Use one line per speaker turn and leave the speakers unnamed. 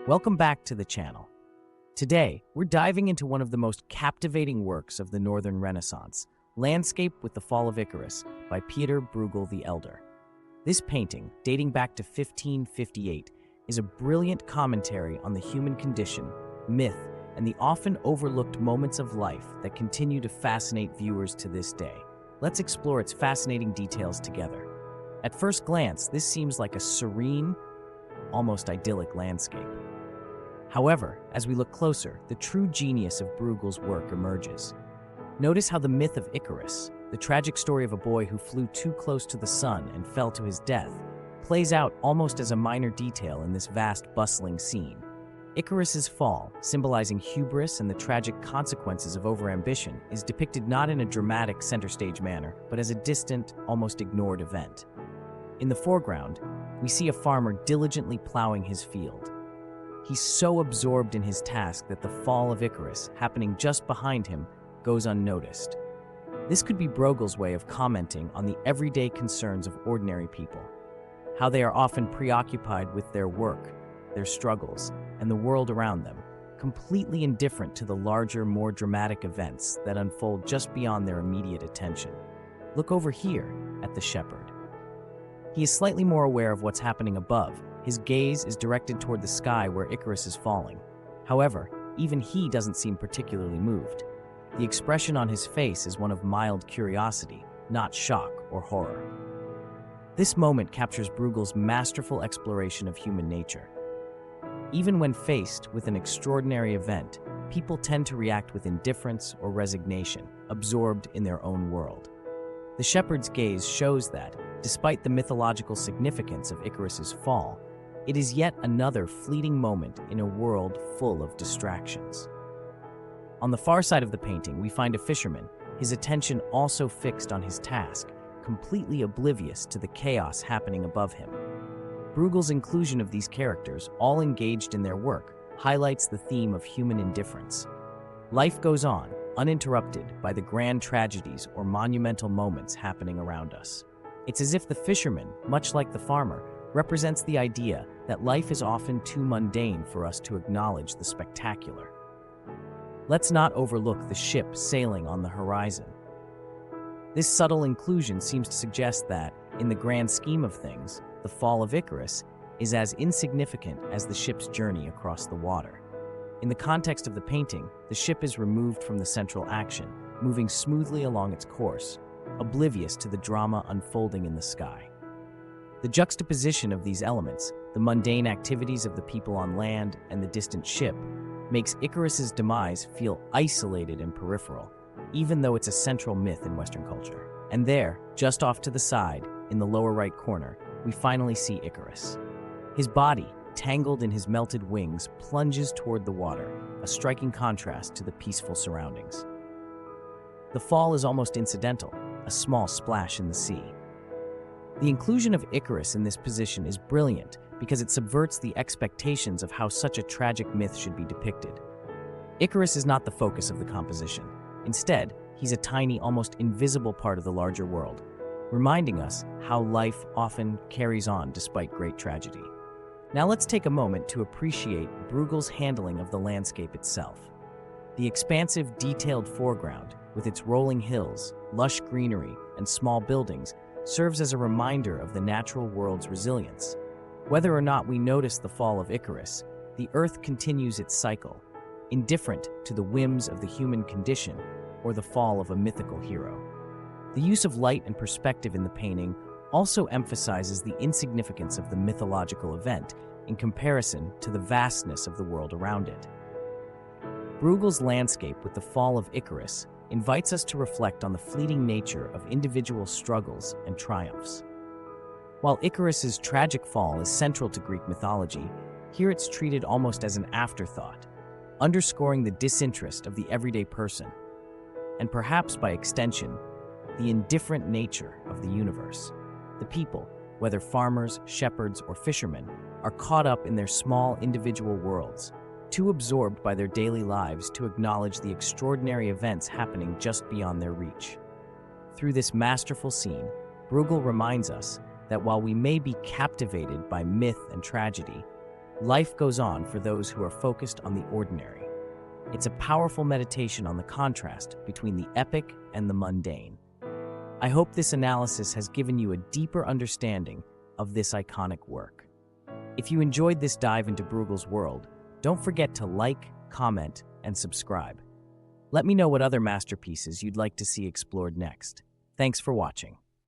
Welcome back to the channel. Today, we're diving into one of the most captivating works of the Northern Renaissance, Landscape with the Fall of Icarus by Pieter Bruegel the Elder. This painting, dating back to 1558, is a brilliant commentary on the human condition, myth, and the often overlooked moments of life that continue to fascinate viewers to this day. Let's explore its fascinating details together. At first glance, this seems like a serene, almost idyllic landscape. However, as we look closer, the true genius of Bruegel's work emerges. Notice how the myth of Icarus, the tragic story of a boy who flew too close to the sun and fell to his death, plays out almost as a minor detail in this vast, bustling scene. Icarus's fall, symbolizing hubris and the tragic consequences of overambition, is depicted not in a dramatic center-stage manner, but as a distant, almost ignored event. In the foreground, we see a farmer diligently plowing his field. He's so absorbed in his task that the fall of Icarus, happening just behind him, goes unnoticed. This could be Bruegel's way of commenting on the everyday concerns of ordinary people, how they are often preoccupied with their work, their struggles, and the world around them, completely indifferent to the larger, more dramatic events that unfold just beyond their immediate attention. Look over here at the shepherd. He is slightly more aware of what's happening above. His gaze is directed toward the sky where Icarus is falling. However, even he doesn't seem particularly moved. The expression on his face is one of mild curiosity, not shock or horror. This moment captures Bruegel's masterful exploration of human nature. Even when faced with an extraordinary event, people tend to react with indifference or resignation, absorbed in their own world. The shepherd's gaze shows that, despite the mythological significance of Icarus's fall, it is yet another fleeting moment in a world full of distractions. On the far side of the painting, we find a fisherman, his attention also fixed on his task, completely oblivious to the chaos happening above him. Bruegel's inclusion of these characters, all engaged in their work, highlights the theme of human indifference. Life goes on, uninterrupted by the grand tragedies or monumental moments happening around us. It's as if the fisherman, much like the farmer, represents the idea that life is often too mundane for us to acknowledge the spectacular. Let's not overlook the ship sailing on the horizon. This subtle inclusion seems to suggest that, in the grand scheme of things, the fall of Icarus is as insignificant as the ship's journey across the water. In the context of the painting, the ship is removed from the central action, moving smoothly along its course, oblivious to the drama unfolding in the sky. The juxtaposition of these elements, the mundane activities of the people on land and the distant ship, makes Icarus's demise feel isolated and peripheral, even though it's a central myth in Western culture. And there, just off to the side, in the lower right corner, we finally see Icarus. His body, tangled in his melted wings, plunges toward the water, a striking contrast to the peaceful surroundings. The fall is almost incidental, a small splash in the sea. The inclusion of Icarus in this position is brilliant because it subverts the expectations of how such a tragic myth should be depicted. Icarus is not the focus of the composition. Instead, he's a tiny, almost invisible part of the larger world, reminding us how life often carries on despite great tragedy. Now let's take a moment to appreciate Bruegel's handling of the landscape itself. The expansive, detailed foreground, with its rolling hills, lush greenery, and small buildings, serves as a reminder of the natural world's resilience. Whether or not we notice the fall of Icarus, the Earth continues its cycle, indifferent to the whims of the human condition or the fall of a mythical hero. The use of light and perspective in the painting also emphasizes the insignificance of the mythological event in comparison to the vastness of the world around it. Bruegel's landscape with the fall of Icarus invites us to reflect on the fleeting nature of individual struggles and triumphs. While Icarus's tragic fall is central to Greek mythology, here it's treated almost as an afterthought, underscoring the disinterest of the everyday person, and perhaps by extension, the indifferent nature of the universe. The people, whether farmers, shepherds, or fishermen, are caught up in their small individual worlds, too absorbed by their daily lives to acknowledge the extraordinary events happening just beyond their reach. Through this masterful scene, Bruegel reminds us that while we may be captivated by myth and tragedy, life goes on for those who are focused on the ordinary. It's a powerful meditation on the contrast between the epic and the mundane. I hope this analysis has given you a deeper understanding of this iconic work. If you enjoyed this dive into Bruegel's world, don't forget to like, comment, and subscribe. Let me know what other masterpieces you'd like to see explored next. Thanks for watching.